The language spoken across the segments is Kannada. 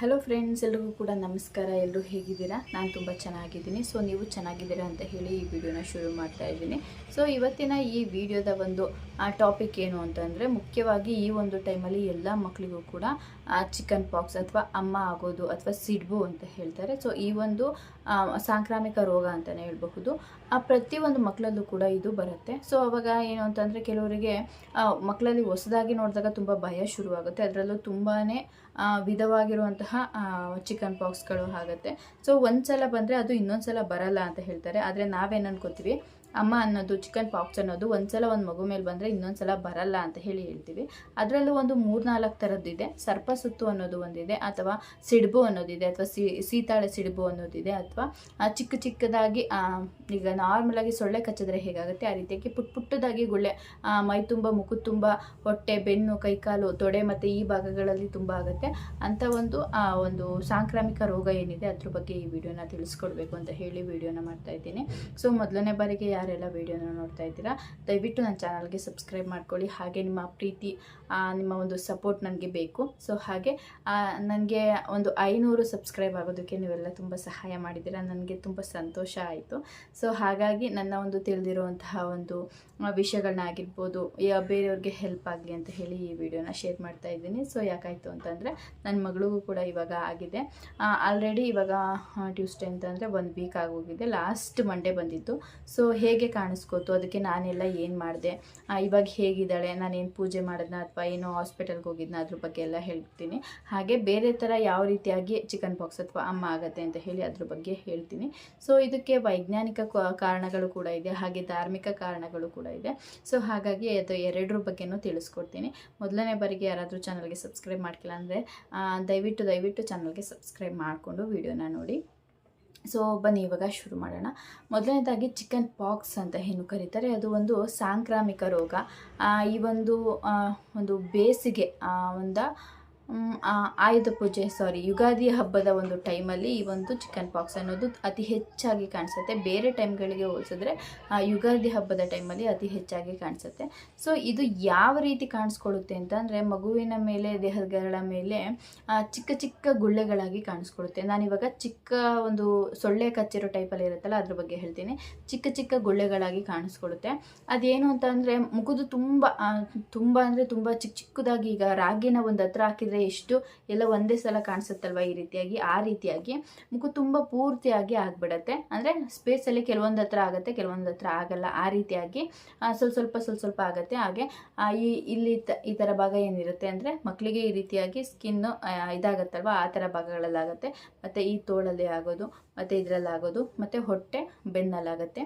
ಹಲೋ ಫ್ರೆಂಡ್ಸ್, ಎಲ್ರಿಗೂ ಕೂಡ ನಮಸ್ಕಾರ. ಎಲ್ಲರೂ ಹೇಗಿದ್ದೀರಾ? ನಾನು ತುಂಬ ಚೆನ್ನಾಗಿದ್ದೀನಿ. ಸೊ ನೀವು ಚೆನ್ನಾಗಿದ್ದೀರಾ ಅಂತ ಹೇಳಿ ಈ ವಿಡಿಯೋನ ಶುರು ಮಾಡ್ತಾ ಇದ್ದೀನಿ. ಸೊ ಇವತ್ತಿನ ಈ ವಿಡಿಯೋದ ಒಂದು ಟಾಪಿಕ್ ಏನು ಅಂತಂದರೆ, ಮುಖ್ಯವಾಗಿ ಈ ಒಂದು ಟೈಮಲ್ಲಿ ಎಲ್ಲ ಮಕ್ಕಳಿಗೂ ಕೂಡ ಚಿಕನ್ ಪಾಕ್ಸ್ ಅಥವಾ ಅಮ್ಮ ಆಗೋದು ಅಥವಾ ಸಿಡ್ಬು ಅಂತ ಹೇಳ್ತಾರೆ. ಸೊ ಈ ಒಂದು ಸಾಂಕ್ರಾಮಿಕ ರೋಗ ಅಂತಲೇ ಹೇಳಬಹುದು. ಪ್ರತಿಯೊಂದು ಮಕ್ಕಳಲ್ಲೂ ಕೂಡ ಇದು ಬರುತ್ತೆ. ಸೊ ಅವಾಗ ಏನು ಅಂತಂದರೆ, ಕೆಲವರಿಗೆ ಮಕ್ಕಳಲ್ಲಿ ಹೊಸದಾಗಿ ನೋಡಿದಾಗ ತುಂಬ ಭಯ ಶುರುವಾಗುತ್ತೆ. ಅದರಲ್ಲೂ ತುಂಬಾ ವಿಧವಾಗಿರುವಂತಹ ಚಿಕನ್ ಪಾಕ್ಸ್ಗಳು ಆಗುತ್ತೆ. ಸೊ ಒಂದು ಸಲ ಬಂದರೆ ಅದು ಇನ್ನೊಂದು ಸಲ ಬರಲ್ಲ ಅಂತ ಹೇಳ್ತಾರೆ. ಆದರೆ ನಾವೇನು ಅನ್ಕೋತೀವಿ, ಅಮ್ಮ ಅನ್ನೋದು ಚಿಕನ್ ಪಾಕ್ಸ್ ಅನ್ನೋದು ಒಂದ್ಸಲ ಒಂದು ಮಗು ಮೇಲೆ ಬಂದರೆ ಇನ್ನೊಂದ್ಸಲ ಬರಲ್ಲ ಅಂತ ಹೇಳ್ತೀವಿ. ಅದರಲ್ಲೂ ಒಂದು 3-4 ಥರದ್ದಿದೆ. ಸರ್ಪ ಸುತ್ತು ಅನ್ನೋದು ಒಂದಿದೆ, ಅಥವಾ ಸಿಡ್ಬು ಅನ್ನೋದಿದೆ, ಅಥವಾ ಸೀತಾಳೆ ಸಿಡ್ಬು ಅನ್ನೋದಿದೆ, ಅಥವಾ ಚಿಕ್ಕ ಚಿಕ್ಕದಾಗಿ ಈಗ ನಾರ್ಮಲಾಗಿ ಸೊಳ್ಳೆ ಕಚ್ಚಿದ್ರೆ ಹೇಗಾಗುತ್ತೆ ಆ ರೀತಿಯಾಗಿ ಪುಟ್ಟದಾಗಿ ಗುಳ್ಳೆ ಮೈ ತುಂಬ, ಮುಖದ ತುಂಬ, ಹೊಟ್ಟೆ, ಬೆನ್ನು, ಕೈಕಾಲು, ತೊಡೆ ಮತ್ತು ಈ ಭಾಗಗಳಲ್ಲಿ ತುಂಬ ಆಗುತ್ತೆ ಅಂತ ಒಂದು ಸಾಂಕ್ರಾಮಿಕ ರೋಗ ಏನಿದೆ ಅದ್ರ ಬಗ್ಗೆ ಈ ವಿಡಿಯೋನ ತಿಳಿಸ್ಕೊಡ್ಬೇಕು ಅಂತ ಹೇಳಿ ವಿಡಿಯೋನ ಮಾಡ್ತಾ ಇದ್ದೀನಿ. ಸೊ ಮೊದಲನೇ ಬಾರಿಗೆ ಯಾರೆಲ್ಲ ವಿಡಿಯೋನ ನೋಡ್ತಾ ಇದ್ದೀರಾ, ದಯವಿಟ್ಟು ನನ್ನ ಚಾನಲ್ಗೆ ಸಬ್ಸ್ಕ್ರೈಬ್ ಮಾಡ್ಕೊಳ್ಳಿ. ಹಾಗೆ ನಿಮ್ಮ ಪ್ರೀತಿ, ನಿಮ್ಮ ಒಂದು ಸಪೋರ್ಟ್ ನನಗೆ ಬೇಕು. ಸೊ ಹಾಗೆ ನನಗೆ ಒಂದು 500 ಸಬ್ಸ್ಕ್ರೈಬ್ ಆಗೋದಕ್ಕೆ ನೀವೆಲ್ಲ ತುಂಬ ಸಹಾಯ ಮಾಡಿದ್ದೀರಾ. ನನಗೆ ತುಂಬ ಸಂತೋಷ ಆಯಿತು. ಸೊ ಹಾಗಾಗಿ ನನ್ನ ಒಂದು ತಿಳಿದಿರುವಂತಹ ಒಂದು ವಿಷಯಗಳನ್ನ ಆಗಿರ್ಬೋದು, ಬೇರೆಯವ್ರಿಗೆ ಹೆಲ್ಪ್ ಆಗಲಿ ಅಂತ ಹೇಳಿ ಈ ವಿಡಿಯೋನ ಶೇರ್ ಮಾಡ್ತಾ ಇದ್ದೀನಿ. ಸೊ ಯಾಕಾಯಿತು ಅಂತಂದರೆ, ನನ್ನ ಮಗಳಿಗೂ ಕೂಡ ಇವಾಗ ಆಗಿದೆ. ಆಲ್ರೆಡಿ ಇವಾಗ ಟ್ಯೂಸ್ಡೇ ಅಂತಂದರೆ 1 ವೀಕ್ ಆಗೋಗಿದೆ. ಲಾಸ್ಟ್ ಮಂಡೇ ಬಂದಿತ್ತು. ಸೊ ಹೇಗೆ ಕಾಣಿಸ್ಕೋತು, ಅದಕ್ಕೆ ನಾನೆಲ್ಲ ಏನು ಮಾಡಿದೆ, ಇವಾಗ ಹೇಗಿದ್ದಾಳೆ, ನಾನೇನು ಪೂಜೆ ಮಾಡಿದ್ನ ಅಥವಾ ಏನೋ ಹಾಸ್ಪಿಟಲ್ಗೆ ಹೋಗಿದ್ನ, ಅದ್ರ ಬಗ್ಗೆ ಎಲ್ಲ ಹೇಳ್ತೀನಿ. ಹಾಗೆ ಬೇರೆ ಥರ ಯಾವ ರೀತಿಯಾಗಿ ಚಿಕನ್ ಪಾಕ್ಸ್ ಅಥವಾ ಅಮ್ಮ ಆಗುತ್ತೆ ಅಂತ ಹೇಳಿ ಅದ್ರ ಬಗ್ಗೆ ಹೇಳ್ತೀನಿ. ಸೊ ಇದಕ್ಕೆ ವೈಜ್ಞಾನಿಕ ಕಾರಣಗಳು ಕೂಡ ಇದೆ, ಹಾಗೆ ಧಾರ್ಮಿಕ ಕಾರಣಗಳು ಕೂಡ ಇದೆ. ಸೊ ಹಾಗಾಗಿ ಅದು ಎರಡರ ಬಗ್ಗೆನೂ ತಿಳಿಸ್ಕೊಡ್ತೀನಿ. ಮೊದಲನೇ ಬಾರಿಗೆ ಯಾರಾದರೂ ಚಾನಲ್ಗೆ ಸಬ್ಸ್ಕ್ರೈಬ್ ಮಾಡ್ಕಿಲ್ಲ ಅಂದರೆ ದಯವಿಟ್ಟು ಚಾನಲ್ಗೆ ಸಬ್ಸ್ಕ್ರೈಬ್ ಮಾಡಿಕೊಂಡು ವಿಡಿಯೋನ ನೋಡಿ. ಸೊ ಬನ್ನಿ ಇವಾಗ ಶುರು ಮಾಡೋಣ. ಮೊದಲನೇದಾಗಿ ಚಿಕನ್ ಪಾಕ್ಸ್ ಅಂತ ಏನು ಕರೀತಾರೆ, ಅದು ಒಂದು ಸಾಂಕ್ರಾಮಿಕ ರೋಗ. ಈ ಒಂದು ಬೇಸಿಗೆ ಆಯುಧ ಪೂಜೆ ಯುಗಾದಿ ಹಬ್ಬದ ಒಂದು ಟೈಮಲ್ಲಿ ಈ ಒಂದು ಚಿಕನ್ ಪಾಕ್ಸ್ ಅನ್ನೋದು ಅತಿ ಹೆಚ್ಚಾಗಿ ಕಾಣಿಸುತ್ತೆ. ಬೇರೆ ಟೈಮ್ಗಳಿಗೆ ಹೋಲಿಸಿದ್ರೆ ಯುಗಾದಿ ಹಬ್ಬದ ಟೈಮಲ್ಲಿ ಅತಿ ಹೆಚ್ಚಾಗಿ ಕಾಣಿಸುತ್ತೆ. ಸೊ ಇದು ಯಾವ ರೀತಿ ಕಾಣಿಸ್ಕೊಳ್ಳುತ್ತೆ ಅಂತಂದರೆ, ಮಗುವಿನ ಮೇಲೆ, ದೇಹಗಳ ಮೇಲೆ ಚಿಕ್ಕ ಚಿಕ್ಕ ಗುಳ್ಳೆಗಳಾಗಿ ಕಾಣಿಸ್ಕೊಳ್ಳುತ್ತೆ. ನಾನಿವಾಗ ಚಿಕ್ಕ ಒಂದು ಸೊಳ್ಳೆ ಕಚ್ಚಿರೋ ಟೈಪಲ್ಲಿ ಇರುತ್ತಲ್ಲ ಅದ್ರ ಬಗ್ಗೆ ಹೇಳ್ತೀನಿ. ಚಿಕ್ಕ ಚಿಕ್ಕ ಗುಳ್ಳೆಗಳಾಗಿ ಕಾಣಿಸ್ಕೊಳ್ಳುತ್ತೆ. ಅದೇನು ಅಂತ ಅಂದರೆ, ಮುಖದ ತುಂಬ ಅಂದರೆ ತುಂಬ ಚಿಕ್ಕದಾಗಿ, ಈಗ ರಾಗಿನ ಒಂದು ಹತ್ರ ಹಾಕಿದರೆ ಎಷ್ಟು ಎಲ್ಲ ಒಂದೇ ಸಲ ಕಾಣಿಸುತ್ತಲ್ವ, ಆ ರೀತಿಯಾಗಿ ಮುಖ ತುಂಬ ಪೂರ್ತಿಯಾಗಿ ಆಗಿಬಿಡತ್ತೆ. ಅಂದರೆ ಸ್ಪೇಸಲ್ಲಿ ಕೆಲವೊಂದು ಹತ್ರ ಆಗುತ್ತೆ, ಕೆಲವೊಂದು ಹತ್ರ ಆಗಲ್ಲ. ಆ ರೀತಿಯಾಗಿ ಸ್ವಲ್ಪ ಆಗುತ್ತೆ. ಹಾಗೆ ಇಲ್ಲಿ ಈ ಥರ ಭಾಗ ಏನಿರುತ್ತೆ ಅಂದರೆ, ಮಕ್ಕಳಿಗೆ ಈ ರೀತಿಯಾಗಿ ಸ್ಕಿನ್ನು ಇದಾಗತ್ತಲ್ವ, ಆ ಥರ ಭಾಗಗಳಲ್ಲಾಗುತ್ತೆ. ಮತ್ತು ಈ ತೋಳಲ್ಲಿ ಆಗೋದು, ಮತ್ತು ಇದರಲ್ಲಾಗೋದು, ಮತ್ತು ಹೊಟ್ಟೆ, ಬೆನ್ನಲ್ಲಾಗುತ್ತೆ.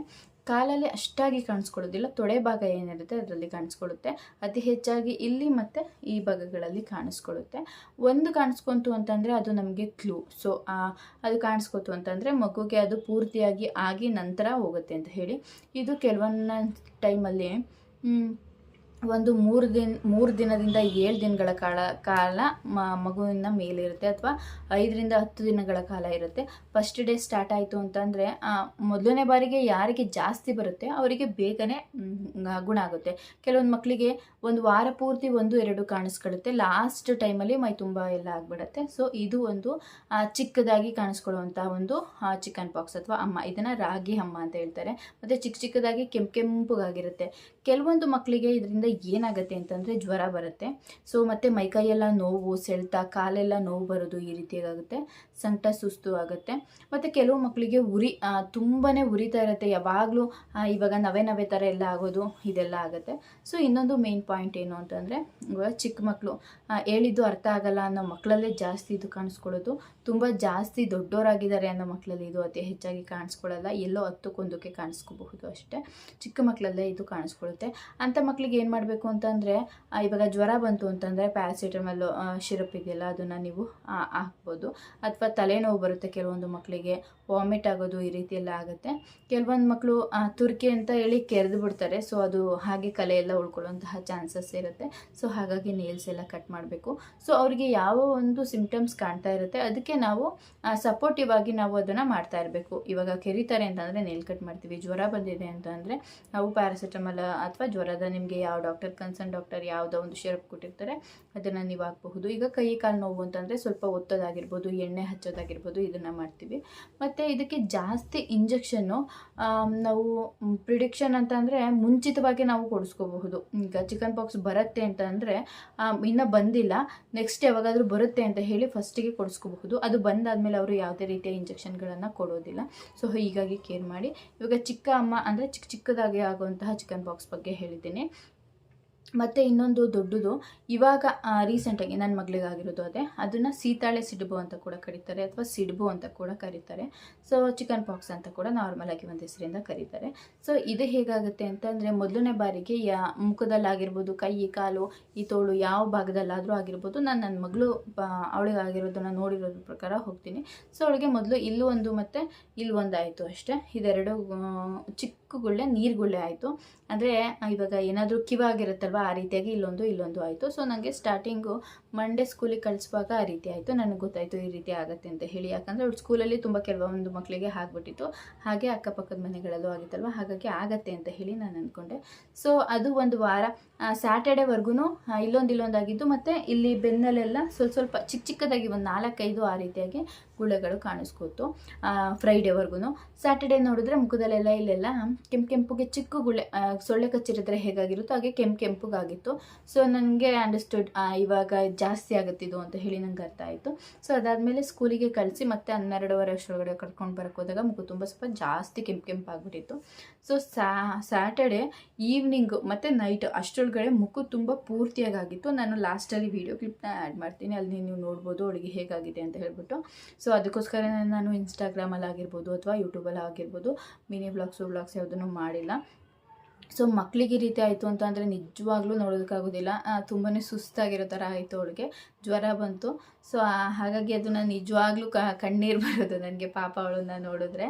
ಕಾಲಲ್ಲಿ ಅಷ್ಟಾಗಿ ಕಾಣಿಸ್ಕೊಳ್ಳೋದಿಲ್ಲ, ತೊಡೆ ಭಾಗ ಏನಿರುತ್ತೆ ಅದರಲ್ಲಿ ಕಾಣಿಸ್ಕೊಳ್ಳುತ್ತೆ. ಅತಿ ಹೆಚ್ಚಾಗಿ ಇಲ್ಲಿ ಮತ್ತು ಈ ಭಾಗಗಳಲ್ಲಿ ಕಾಣಿಸ್ಕೊಳ್ಳುತ್ತೆ. ಒಂದು ಕಾಣಿಸ್ಕೊಂತು ಅಂತಂದರೆ ಅದು ನಮಗೆ ಕ್ಲೂ. ಸೊ ಅದು ಕಾಣಿಸ್ಕೊತು ಅಂತಂದರೆ ಮಗುಗೆ ಅದು ಪೂರ್ತಿಯಾಗಿ ಆಗಿ ನಂತರ ಹೋಗುತ್ತೆ ಅಂತ ಹೇಳಿ. ಇದು ಕೆಲವೊಂದು ಟೈಮಲ್ಲಿ ಒಂದು 3 ದಿನದಿಂದ 7 ದಿನಗಳ ಕಾಲ ಮಗುವಿನ ಮೇಲಿರುತ್ತೆ, ಅಥವಾ 5ರಿಂದ 10 ದಿನಗಳ ಕಾಲ ಇರುತ್ತೆ. ಫಸ್ಟ್ ಡೇ ಸ್ಟಾರ್ಟ್ ಆಯಿತು ಅಂತಂದರೆ, ಮೊದಲನೇ ಬಾರಿಗೆ ಯಾರಿಗೆ ಜಾಸ್ತಿ ಬರುತ್ತೆ ಅವರಿಗೆ ಬೇಗನೆ ಗುಣ ಆಗುತ್ತೆ. ಕೆಲವೊಂದು ಮಕ್ಕಳಿಗೆ ಒಂದು ವಾರ ಪೂರ್ತಿ 1-2 ಕಾಣಿಸ್ಕೊಳ್ಳುತ್ತೆ. ಲಾಸ್ಟ್ ಟೈಮಲ್ಲಿ ಮೈ ತುಂಬ ಎಲ್ಲ ಆಗಿಬಿಡುತ್ತೆ. ಸೊ ಇದು ಒಂದು ಚಿಕ್ಕದಾಗಿ ಕಾಣಿಸ್ಕೊಳ್ಳುವಂಥ ಒಂದು ಚಿಕನ್ ಪಾಕ್ಸ್ ಅಥವಾ ಅಮ್ಮ. ಇದನ್ನು ರಾಗಿ ಅಮ್ಮ ಅಂತ ಹೇಳ್ತಾರೆ. ಮತ್ತು ಚಿಕ್ಕದಾಗಿ ಕೆಂಪುಗಾಗಿರುತ್ತೆ. ಕೆಲವೊಂದು ಮಕ್ಕಳಿಗೆ ಇದರಿಂದ ಏನಾಗುತ್ತೆ ಅಂತಂದರೆ ಜ್ವರ ಬರುತ್ತೆ. ಸೊ ಮತ್ತು ಮೈಕೈಯೆಲ್ಲ ನೋವು, ಸೆಳೆತ, ಕಾಲೆಲ್ಲ ನೋವು ಬರೋದು ಈ ರೀತಿಯಾಗುತ್ತೆ. ಸಂಕಟ, ಸುಸ್ತು ಆಗುತ್ತೆ. ಮತ್ತು ಕೆಲವು ಮಕ್ಕಳಿಗೆ ತುಂಬಾ ಉರಿತಾ ಇರುತ್ತೆ ಯಾವಾಗಲೂ. ಇವಾಗ ನವೆ ಥರ ಎಲ್ಲ ಆಗೋದು, ಇದೆಲ್ಲ ಆಗುತ್ತೆ. ಸೊ ಇನ್ನೊಂದು ಮೇನ್ ಪಾಯಿಂಟ್ ಏನು ಅಂತಂದರೆ, ಇವಾಗ ಚಿಕ್ಕ ಮಕ್ಕಳು ಹೇಳಿದ್ದು ಅರ್ಥ ಆಗಲ್ಲ ಅನ್ನೋ ಮಕ್ಕಳಲ್ಲೇ ಜಾಸ್ತಿ ಇದು ಕಾಣಿಸ್ಕೊಳ್ಳೋದು. ತುಂಬ ಜಾಸ್ತಿ ದೊಡ್ಡವರಾಗಿದ್ದಾರೆ ಅನ್ನೋ ಮಕ್ಕಳಲ್ಲಿ ಇದು ಅತಿ ಹೆಚ್ಚಾಗಿ ಕಾಣಿಸ್ಕೊಳ್ಳಲ್ಲ. ಎಲ್ಲೋ 10ಕ್ಕೆ ಕಾಣಿಸ್ಕೋಬಹುದು ಅಷ್ಟೇ. ಚಿಕ್ಕ ಮಕ್ಕಳಲ್ಲೇ ಇದು ಕಾಣಿಸ್ಕೊಳ್ಳುತ್ತೆ. ಅಂಥ ಮಕ್ಕಳಿಗೆ ಏನು ಮಾಡಬೇಕು ಅಂತಂದರೆ, ಇವಾಗ ಜ್ವರ ಬಂತು ಅಂತಂದರೆ ಪ್ಯಾರಾಸಿಟಮಲ್ ಶಿರಪ್ ಇದೆಯಲ್ಲ ಅದನ್ನು ನೀವು ಹಾಕ್ಬೋದು. ಅಥವಾ ತಲೆನೋವು ಬರುತ್ತೆ ಕೆಲವೊಂದು ಮಕ್ಕಳಿಗೆ, ವಾಮಿಟ್ ಆಗೋದು ಈ ರೀತಿ ಎಲ್ಲ ಆಗುತ್ತೆ. ಕೆಲವೊಂದು ಮಕ್ಕಳು ತುರ್ಕಿ ಅಂತ ಹೇಳಿ ಕೆರೆದು ಬಿಡ್ತಾರೆ. ಸೊ ಅದು ಹಾಗೆ ಕಲೆ ಎಲ್ಲ ಉಳ್ಕೊಳ್ಳೋಂತಹ ಚಾನ್ಸಸ್ ಇರುತ್ತೆ. ಸೊ ಹಾಗಾಗಿ ನೇಲ್ಸ್ ಎಲ್ಲ ಕಟ್ ಮಾಡಬೇಕು. ಸೊ ಅವರಿಗೆ ಯಾವ ಒಂದು ಸಿಂಪ್ಟಮ್ಸ್ ಕಾಣ್ತಾ ಇರುತ್ತೆ ಅದಕ್ಕೆ ನಾವು ಸಪೋರ್ಟಿವ್ ಆಗಿ ನಾವು ಅದನ್ನು ಮಾಡ್ತಾ ಇರಬೇಕು. ಇವಾಗ ಕೆರಿತಾರೆ ಅಂತಂದರೆ ನೇಲ್ ಕಟ್ ಮಾಡ್ತೀವಿ. ಜ್ವರ ಬಂದಿದೆ ಅಂತಂದರೆ ನಾವು ಪ್ಯಾರಾಸಿಟಮಲ್ ಅಥವಾ ಜ್ವರದ ನಿಮಗೆ ಯಾವ ಕನ್ಸರ್ನ್ ಡಾಕ್ಟರ್ ಯಾವುದೋ ಒಂದು ಸಿರಪ್ ಕೊಟ್ಟಿರ್ತಾರೆ ಅದನ್ನು ನೀವು ಹಾಕಬಹುದು. ಈಗ ಕೈ ಕಾಲು ನೋವು ಅಂತಂದರೆ ಸ್ವಲ್ಪ ಒತ್ತೋದಾಗಿರ್ಬೋದು, ಎಣ್ಣೆ ಹಚ್ಚೋದಾಗಿರ್ಬೋದು, ಇದನ್ನು ಮಾಡ್ತೀವಿ. ಮತ್ತು ಇದಕ್ಕೆ ಜಾಸ್ತಿ ಇಂಜೆಕ್ಷನ್ನು ನಾವು ಪ್ರಿಡಿಕ್ಷನ್ ಅಂತಂದರೆ ಮುಂಚಿತವಾಗಿ ನಾವು ಕೊಡಿಸ್ಕೋಬಹುದು. ಈಗ ಚಿಕನ್ ಪಾಕ್ಸ್ ಬರುತ್ತೆ ಅಂತ ಅಂದರೆ ಇನ್ನೂ ಬಂದಿಲ್ಲ, ನೆಕ್ಸ್ಟ್ ಯಾವಾಗಾದರೂ ಬರುತ್ತೆ ಅಂತ ಹೇಳಿ ಫಸ್ಟಿಗೆ ಕೊಡಿಸ್ಕೋಬಹುದು. ಅದು ಬಂದಾದಮೇಲೆ ಅವರು ಯಾವುದೇ ರೀತಿಯ ಇಂಜೆಕ್ಷನ್ಗಳನ್ನು ಕೊಡೋದಿಲ್ಲ. ಸೊ ಹೀಗಾಗಿ ಕೇರ್ ಮಾಡಿ. ಇವಾಗ ಚಿಕ್ಕ ಅಮ್ಮ ಅಂದರೆ ಚಿಕ್ಕದಾಗಿ ಆಗುವಂತಹ ಚಿಕನ್ ಪಾಕ್ಸ್ ಬಗ್ಗೆ ಹೇಳಿದ್ದೀನಿ. ಮತ್ತು ಇನ್ನೊಂದು ದೊಡ್ಡದು ಇವಾಗ ರೀಸೆಂಟಾಗಿ ನನ್ನ ಮಗಳಿಗೆ ಆಗಿರೋದು ಅದನ್ನು ಸೀತಾಳೆ ಸಿಡುಬು ಅಂತ ಕೂಡ ಕರೀತಾರೆ, ಅಥವಾ ಸಿಡುಬು ಅಂತ ಕೂಡ ಕರೀತಾರೆ. ಸೊ ಚಿಕನ್ ಪಾಕ್ಸ್ ಅಂತ ಕೂಡ ನಾರ್ಮಲಾಗಿ ಒಂದು ಹೆಸರಿಂದ ಕರೀತಾರೆ. ಸೊ ಇದು ಹೇಗಾಗುತ್ತೆ ಅಂತಂದರೆ ಮೊದಲನೇ ಬಾರಿಗೆ ಮುಖದಲ್ಲಾಗಿರ್ಬೋದು, ಕೈ ಕಾಲು ಈ ತೋಳು ಯಾವ ಭಾಗದಲ್ಲಾದರೂ ಆಗಿರ್ಬೋದು, ನಾನು ನನ್ನ ಮಗಳು ಅವಳಿಗೆ ಆಗಿರೋದನ್ನು ನೋಡಿರೋದ್ರ ಪ್ರಕಾರ ಹೋಗ್ತೀನಿ. ಸೊ ಅವಳಿಗೆ ಮೊದಲು ಇಲ್ಲೂ ಒಂದು ಮತ್ತು ಇಲ್ಲಿ ಒಂದು ಆಯಿತು ಅಷ್ಟೇ. ಇದೆರಡು ಚಿಕ್ಕ ಗುಳ್ಳೆ ನೀರುಗುಳ್ಳೆ ಆಯಿತು. ಅಂದರೆ ಇವಾಗ ಏನಾದರೂ ಕಿವಾಗಿರುತ್ತಲ್ವ ಆ ರೀತಿಯಾಗಿ ಇಲ್ಲೊಂದು ಆಯಿತು. ಸೊ ನನಗೆ ಸ್ಟಾರ್ಟಿಂಗು ಮಂಡೇ ಸ್ಕೂಲಿಗೆ ಕಳಿಸುವಾಗ ಆ ರೀತಿ ಆಯಿತು. ನನಗೆ ಗೊತ್ತಾಯಿತು ಈ ರೀತಿ ಆಗುತ್ತೆ ಅಂತ ಹೇಳಿ. ಯಾಕಂದರೆ ಅವ್ಳು ಸ್ಕೂಲಲ್ಲಿ ತುಂಬ ಕೆಲವೊಂದು ಮಕ್ಕಳಿಗೆ ಆಗಿಬಿಟ್ಟಿತ್ತು, ಹಾಗೆ ಅಕ್ಕಪಕ್ಕದ ಮನೆಗಳಲ್ಲೂ ಆಗಿತ್ತಲ್ವ, ಹಾಗಾಗಿ ಆಗತ್ತೆ ಅಂತ ಹೇಳಿ ನಾನು ಅಂದ್ಕೊಂಡೆ. ಸೊ ಅದು ಒಂದು ವಾರ ಸ್ಯಾಟರ್ಡೇವರೆಗೂ ಇಲ್ಲೊಂದಾಗಿದ್ದು, ಮತ್ತು ಇಲ್ಲಿ ಬೆನ್ನಲ್ಲೆಲ್ಲ ಸ್ವಲ್ಪ ಚಿಕ್ಕದಾಗಿ ಒಂದು 4-5 ಆ ರೀತಿಯಾಗಿ ಗುಳ್ಳೆಗಳು ಕಾಣಿಸ್ಕೊತು ಫ್ರೈಡೇವರೆಗೂ. ಸ್ಯಾಟರ್ಡೇ ನೋಡಿದ್ರೆ ಮುಖದಲ್ಲೆಲ್ಲ ಇಲ್ಲೆಲ್ಲ ಕೆಂಪುಗೆ ಚಿಕ್ಕ ಗುಳ್ಳೆ, ಸೊಳ್ಳೆ ಕಚ್ಚಿರಿದ್ರೆ ಹೇಗಾಗಿರುತ್ತೋ ಹಾಗೆ ಕೆಂಪುಗಾಗಿತ್ತು. ಸೊ ನನಗೆ ಅಂಡರ್ಸ್ಟುಡ್ ಇವಾಗ ಜಾಸ್ತಿ ಆಗುತ್ತಿದ್ದು ಅಂತ ಹೇಳಿ ನಂಗೆ ಅರ್ಥ ಆಯಿತು. ಸೊ ಅದಾದಮೇಲೆ ಸ್ಕೂಲಿಗೆ ಕಳಿಸಿ ಮತ್ತೆ 12:30 ಅಷ್ಟರೊಳಗಡೆ ಕರ್ಕೊಂಡು ಬರೋಕ್ಕೆ ಹೋದಾಗ ಮುಖ ತುಂಬ ಸ್ವಲ್ಪ ಜಾಸ್ತಿ ಕೆಂಪಾಗ್ಬಿಟ್ಟಿತ್ತು. ಸೊ ಸ್ಯಾಟರ್ಡೇ ಈವ್ನಿಂಗು ಮತ್ತು ನೈಟ್ ಅಷ್ಟರೊಳಗಡೆ ಮುಖ ತುಂಬ ಪೂರ್ತಿಯಾಗಿತ್ತು. ನಾನು ಲಾಸ್ಟಲ್ಲಿ ವೀಡಿಯೋ ಕ್ಲಿಪ್ನ ಆ್ಯಡ್ ಮಾಡ್ತೀನಿ, ಅಲ್ಲಿ ನೀವು ನೋಡ್ಬೋದು ಅವಳಿಗೆ ಹೇಗಾಗಿದೆ ಅಂತ ಹೇಳ್ಬಿಟ್ಟು. ಸೊ ಅದಕ್ಕೋಸ್ಕರ ನಾನು ಇನ್ಸ್ಟಾಗ್ರಾಮಲ್ಲಿ ಆಗಿರ್ಬೋದು ಅಥವಾ ಯೂಟ್ಯೂಬಲ್ಲಿ ಆಗಿರ್ಬೋದು ಮಿನಿ ವ್ಲಾಗ್ಸ್ ಯಾವುದನ್ನು ಮಾಡಿಲ್ಲ. ಸೊ ಮಕ್ಕಳಿಗೆ ಈ ರೀತಿ ಆಯಿತು ಅಂತ ಅಂದರೆ ನಿಜವಾಗ್ಲೂ ನೋಡೋದಕ್ಕಾಗೋದಿಲ್ಲ. ತುಂಬಾ ಸುಸ್ತಾಗಿರೋ ಥರ ಆಯಿತು, ಅವಳಿಗೆ ಜ್ವರ ಬಂತು. ಸೊ ಹಾಗಾಗಿ ಅದನ್ನು ನಿಜವಾಗ್ಲೂ ಕಣ್ಣೀರು ಬರೋದು ನನಗೆ, ಪಾಪ ಅವಳನ್ನ ನೋಡಿದ್ರೆ.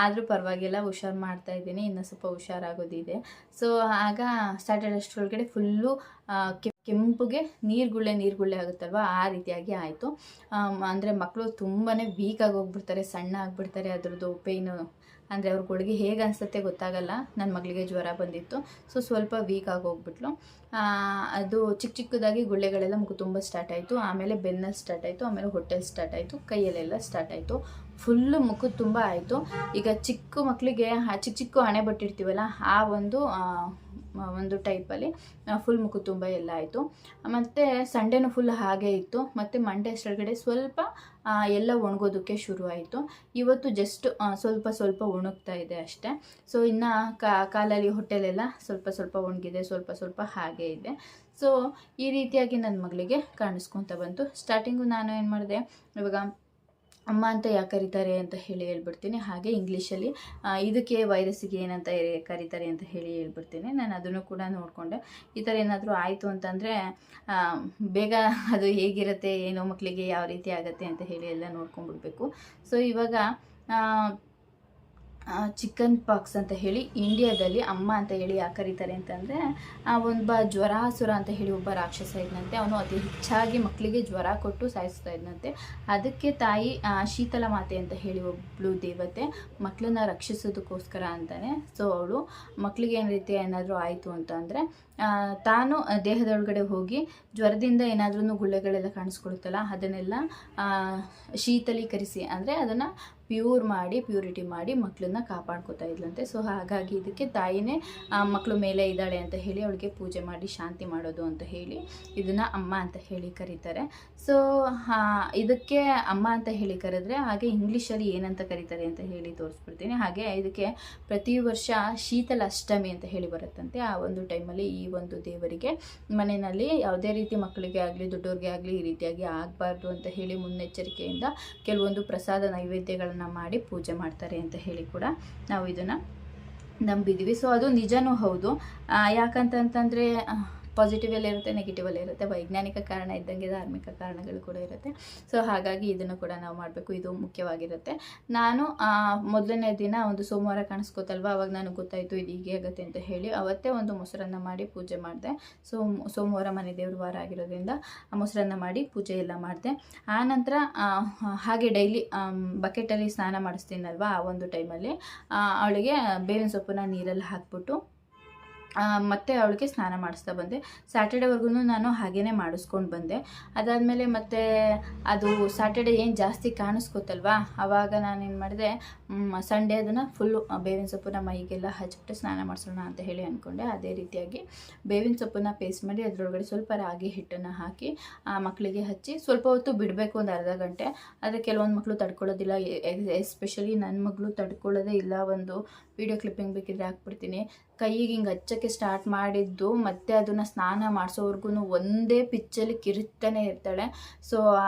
ಆದರೂ ಪರವಾಗಿಲ್ಲ, ಹುಷಾರು ಮಾಡ್ತಾಯಿದ್ದೀನಿ, ಇನ್ನೂ ಸ್ವಲ್ಪ ಹುಷಾರಾಗೋದಿದೆ. ಸೊ ಆಗ ಸ್ಯಾಟರ್ಡೇ ಅಷ್ಟರೊಳಗಡೆ ಫುಲ್ಲು ಕೆಂಪುಗೆ ನೀರುಗುಳ್ಳೆ ಆಗುತ್ತಲ್ವ ಆ ರೀತಿಯಾಗಿ ಆಯಿತು. ಅಂದರೆ ಮಕ್ಕಳು ತುಂಬಾ ವೀಕಾಗಿ ಹೋಗ್ಬಿಡ್ತಾರೆ, ಸಣ್ಣ ಆಗಿಬಿಡ್ತಾರೆ. ಅದ್ರದ್ದು ಪೇಯ್ನು ಅಂದರೆ ಅವ್ರಿಗೆ ಹೇಗೆ ಅನಿಸುತ್ತೆ ಗೊತ್ತಾಗಲ್ಲ. ನನ್ನ ಮಗಳಿಗೆ ಜ್ವರ ಬಂದಿತ್ತು, ಸೊ ಸ್ವಲ್ಪ ವೀಕ್ ಆಗಿ ಹೋಗ್ಬಿಟ್ಲು. ಅದು ಚಿಕ್ಕದಾಗಿ ಗುಳ್ಳೆಗಳೆಲ್ಲ ಮುಖ ತುಂಬ ಸ್ಟಾರ್ಟ್ ಆಯಿತು. ಆಮೇಲೆ ಬೆನ್ನಲ್ಲಿ ಸ್ಟಾರ್ಟ್ ಆಯಿತು, ಆಮೇಲೆ ಹೊಟ್ಟೆಲಿ ಸ್ಟಾರ್ಟ್ ಆಯಿತು, ಕೈಯಲ್ಲೆಲ್ಲ ಸ್ಟಾರ್ಟ್ ಆಯಿತು. ಫುಲ್ಲು ಮುಖದ ತುಂಬ ಆಯಿತು. ಈಗ ಚಿಕ್ಕ ಮಕ್ಕಳಿಗೆ ಚಿಕ್ಕ ಹಣೆ ಬಟ್ಟಿರ್ತೀವಲ್ಲ ಆ ಒಂದು ಟೈಪಲ್ಲಿ ಫುಲ್ ಮುಖ ತುಂಬ ಎಲ್ಲ ಆಯಿತು. ಮತ್ತು ಸಂಡೇನೂ ಫುಲ್ ಹಾಗೆ ಇತ್ತು. ಮತ್ತು ಮಂಡೇ ಅಷ್ಟರೊಳಗಡೆ ಸ್ವಲ್ಪ ಎಲ್ಲ ಒಣಗೋದಕ್ಕೆ ಶುರು ಆಯಿತು. ಇವತ್ತು ಜಸ್ಟ್ ಸ್ವಲ್ಪ ಒಣಗ್ತಾ ಇದೆ ಅಷ್ಟೇ. ಸೊ ಇನ್ನು ಕಾಲಲ್ಲಿ ಹೊಟ್ಟೆಲೆಲ್ಲ ಸ್ವಲ್ಪ ಒಣಗಿದೆ, ಸ್ವಲ್ಪ ಹಾಗೆ ಇದೆ. ಸೊ ಈ ರೀತಿಯಾಗಿ ನನ್ನ ಮಗಳಿಗೆ ಕಾಣಿಸ್ಕೊತ ಬಂತು. ಸ್ಟಾರ್ಟಿಂಗು ನಾನು ಏನು ಮಾಡಿದೆ, ಇವಾಗ ಅಮ್ಮ ಅಂತ ಯಾಕೆ ಕರೀತಾರೆ ಅಂತ ಹೇಳ್ಬಿಡ್ತೀನಿ. ಹಾಗೆ ಇಂಗ್ಲೀಷಲ್ಲಿ ಇದಕ್ಕೆ ವೈರಸ್ಸಿಗೆ ಏನಂತ ಕರೀತಾರೆ ಅಂತ ಹೇಳ್ಬಿಡ್ತೀನಿ. ನಾನು ಅದನ್ನು ಕೂಡ ನೋಡಿಕೊಂಡೆ. ಈ ಥರ ಏನಾದರೂ ಆಯಿತು ಅಂತಂದರೆ ಬೇಗ ಅದು ಹೇಗಿರುತ್ತೆ, ಏನೋ ಮಕ್ಕಳಿಗೆ ಯಾವ ರೀತಿ ಆಗುತ್ತೆ ಅಂತ ಹೇಳಿ ಎಲ್ಲ ನೋಡ್ಕೊಂಡ್ಬಿಡ್ಬೇಕು. ಸೊ ಇವಾಗ ಚಿಕನ್ ಪಾಕ್ಸ್ ಅಂತ ಹೇಳಿ ಇಂಡಿಯಾದಲ್ಲಿ ಅಮ್ಮ ಅಂತ ಹೇಳಿ ಯಾಕೆ ಕರೀತಾರೆ ಅಂತಂದರೆ, ಒಬ್ಬ ಜ್ವರಾಸುರ ಅಂತ ಹೇಳಿ ಒಬ್ಬ ರಾಕ್ಷಸ ಇದ್ದಂತೆ. ಅವನು ಅತಿ ಹೆಚ್ಚಾಗಿ ಮಕ್ಕಳಿಗೆ ಜ್ವರ ಕೊಟ್ಟು ಸಾಯಿಸ್ತಾ ಇದ್ದಂತೆ. ಅದಕ್ಕೆ ತಾಯಿ ಶೀತಲ ಮಾತೆ ಅಂತ ಹೇಳಿ ಒಬ್ಬಳು ದೇವತೆ ಮಕ್ಕಳನ್ನ ರಕ್ಷಿಸೋದಕ್ಕೋಸ್ಕರ ಅಂತಾನೆ. ಸೊ ಅವಳು ಮಕ್ಕಳಿಗೆ ಏನು ರೀತಿ ಏನಾದರೂ ಆಯಿತು ಅಂತಂದರೆ ತಾನು ದೇಹದೊಳಗಡೆ ಹೋಗಿ ಜ್ವರದಿಂದ ಏನಾದ್ರೂ ಗುಳ್ಳೆಗಳೆಲ್ಲ ಕಾಣಿಸ್ಕೊಳುತ್ತಲ್ಲ ಅದನ್ನೆಲ್ಲ ಶೀತಲೀಕರಿಸಿ, ಅಂದರೆ ಅದನ್ನು ಪ್ಯೂರಿಟಿ ಮಾಡಿ ಮಕ್ಕಳನ್ನ ಕಾಪಾಡ್ಕೋತಾ ಇದ್ಲಂತೆ. ಸೊ ಹಾಗಾಗಿ ಇದಕ್ಕೆ ತಾಯಿನೇ ಮಕ್ಕಳು ಮೇಲೆ ಇದ್ದಾಳೆ ಅಂತ ಹೇಳಿ ಅವಳಿಗೆ ಪೂಜೆ ಮಾಡಿ ಶಾಂತಿ ಮಾಡೋದು ಅಂತ ಹೇಳಿ ಇದನ್ನು ಅಮ್ಮ ಅಂತ ಹೇಳಿ ಕರೀತಾರೆ. ಸೊ ಇದಕ್ಕೆ ಅಮ್ಮ ಅಂತ ಹೇಳಿ ಕರೆದ್ರೆ ಹಾಗೆ ಇಂಗ್ಲೀಷಲ್ಲಿ ಏನಂತ ಕರೀತಾರೆ ಅಂತ ಹೇಳಿ ತೋರಿಸ್ಬಿಡ್ತೀನಿ. ಹಾಗೆ ಇದಕ್ಕೆ ಪ್ರತಿ ವರ್ಷ ಶೀತಲ ಅಷ್ಟಮಿ ಅಂತ ಹೇಳಿ ಬರುತ್ತಂತೆ. ಆ ಒಂದು ಟೈಮಲ್ಲಿ ಈ ಒಂದು ದೇವರಿಗೆ ಮನೆಯಲ್ಲಿ ಯಾವುದೇ ರೀತಿ ಮಕ್ಕಳಿಗೆ ಆಗಲಿ ದೊಡ್ಡವ್ರಿಗೆ ಆಗಲಿ ಈ ರೀತಿಯಾಗಿ ಆಗಬಾರ್ದು ಅಂತ ಹೇಳಿ ಮುನ್ನೆಚ್ಚರಿಕೆಯಿಂದ ಕೆಲವೊಂದು ಪ್ರಸಾದ ನೈವೇದ್ಯಗಳನ್ನು ಮಾಡಿ ಪೂಜೆ ಮಾಡ್ತಾರೆ ಅಂತ ಹೇಳಿ ಕೂಡ ನಾವು ಇದನ್ನು ನಂಬಿದ್ದೀವಿ. ಸೊ ಅದು ನಿಜನೂ ಹೌದು. ಯಾಕಂತಂತಂದರೆ ಪಾಸಿಟಿವ್ ಎಲ್ಲ ಇರುತ್ತೆ, ನೆಗೆಟಿವ್ ಎಲ್ಲ ಇರುತ್ತೆ. ವೈಜ್ಞಾನಿಕ ಕಾರಣ ಇದ್ದಂಗೆ ಧಾರ್ಮಿಕ ಕಾರಣಗಳು ಕೂಡ ಇರುತ್ತೆ. ಸೊ ಹಾಗಾಗಿ ಇದನ್ನು ಕೂಡ ನಾವು ಮಾಡಬೇಕು, ಇದು ಮುಖ್ಯವಾಗಿರುತ್ತೆ. ನಾನು ಮೊದಲನೇ ದಿನ ಒಂದು ಸೋಮವಾರ ಕಾಣಿಸ್ಕೋತಲ್ವ, ಅವಾಗ ನನಗೆ ಗೊತ್ತಾಯಿತು ಇದು ಹೀಗೆ ಆಗುತ್ತೆ ಅಂತ ಹೇಳಿ ಅವತ್ತೇ ಒಂದು ಮೊಸರನ್ನ ಮಾಡಿ ಪೂಜೆ ಮಾಡಿದೆ. ಸೊ ಸೋಮವಾರ ಮನೆ ದೇವ್ರ ವಾರ ಆಗಿರೋದ್ರಿಂದ ಮೊಸರನ್ನ ಮಾಡಿ ಪೂಜೆ ಎಲ್ಲ ಮಾಡಿದೆ. ಆನಂತರ ಹಾಗೆ ಡೈಲಿ ಬಕೆಟಲ್ಲಿ ಸ್ನಾನ ಮಾಡಿಸ್ತೀನಲ್ವ, ಆ ಒಂದು ಟೈಮಲ್ಲಿ ಅವಳಿಗೆ ಬೇವಿನ ಸೊಪ್ಪನ್ನ ನೀರಲ್ಲಿ ಹಾಕ್ಬಿಟ್ಟು ಮತ್ತೆ ಅವಳಿಗೆ ಸ್ನಾನ ಮಾಡಿಸ್ತಾ ಬಂದೆ. ಸ್ಯಾಟರ್ಡೇವರೆಗೂ ನಾನು ಹಾಗೇ ಮಾಡಿಸ್ಕೊಂಡು ಬಂದೆ. ಅದಾದಮೇಲೆ ಮತ್ತೆ ಅದು ಸ್ಯಾಟರ್ಡೇ ಏನು ಜಾಸ್ತಿ ಕಾಣಿಸ್ಕೊತಲ್ವಾ, ಆವಾಗ ನಾನೇನು ಮಾಡಿದೆ, ಸಂಡೇ ಅದನ್ನು ಫುಲ್ಲು ಬೇವಿನ ಸೊಪ್ಪನ್ನ ಮೈಗೆಲ್ಲ ಹಚ್ಬಿಟ್ಟು ಸ್ನಾನ ಮಾಡಿಸೋಣ ಅಂತ ಹೇಳಿ ಅಂದ್ಕೊಂಡೆ. ಅದೇ ರೀತಿಯಾಗಿ ಬೇವಿನ ಸೊಪ್ಪನ್ನು ಪೇಸ್ಟ್ ಮಾಡಿ ಅದರೊಳಗಡೆ ಸ್ವಲ್ಪ ರಾಗಿ ಹಿಟ್ಟನ್ನು ಹಾಕಿ ಮಕ್ಕಳಿಗೆ ಹಚ್ಚಿ ಸ್ವಲ್ಪ ಹೊತ್ತು ಬಿಡಬೇಕು, ಒಂದು ಅರ್ಧ ಗಂಟೆ. ಆದರೆ ಕೆಲವೊಂದು ಮಕ್ಕಳು ತಡ್ಕೊಳ್ಳೋದಿಲ್ಲ, ಎಸ್ಪೆಷಲಿ ನನ್ನ ಮಗಳು ತಡ್ಕೊಳ್ಳೋದೇ ಇಲ್ಲ. ಒಂದು ವಿಡಿಯೋ ಕ್ಲಿಪ್ಪಿಂಗ್ ಬೇಕಿದ್ರೆ ಹಾಕ್ಬಿಡ್ತೀನಿ. ಕೈಗೆ ಹಿಂಗೆ ಹಚ್ಚೋಕ್ಕೆ ಸ್ಟಾರ್ಟ್ ಮಾಡಿದ್ದು ಮತ್ತೆ ಅದನ್ನು ಸ್ನಾನ ಮಾಡಿಸೋವರೆಗೂ ಒಂದೇ ಪಿಚ್ಚಲ್ಲಿ ಕಿರುತ್ತಾನೆ ಇರ್ತಾಳೆ. ಸೊ